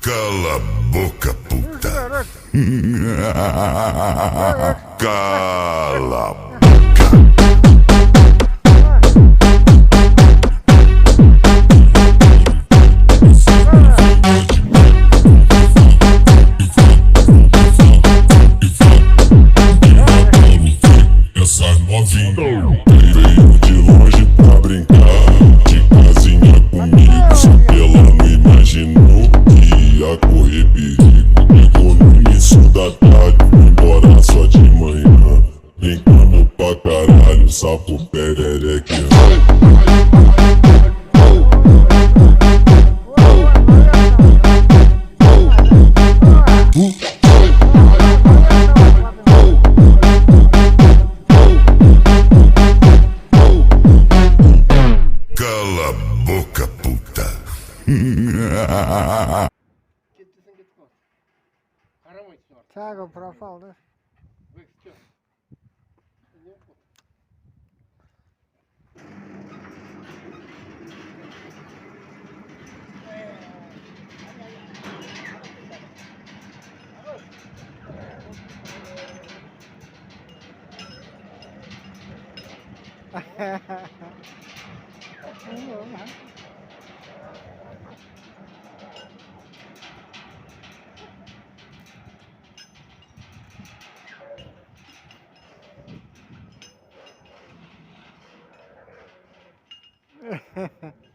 Cala a boca, puta. Cala a boca. Essa novinha veio de longe pra brincar de casinha comigo, só que ela não imaginou que ia correr perigo. Pegou no início da tarde, foi embora só de manhã, brincando pra caralho, sapo perereque. Cala a boca, puta. Чаго пропал, да? Ha ha ha.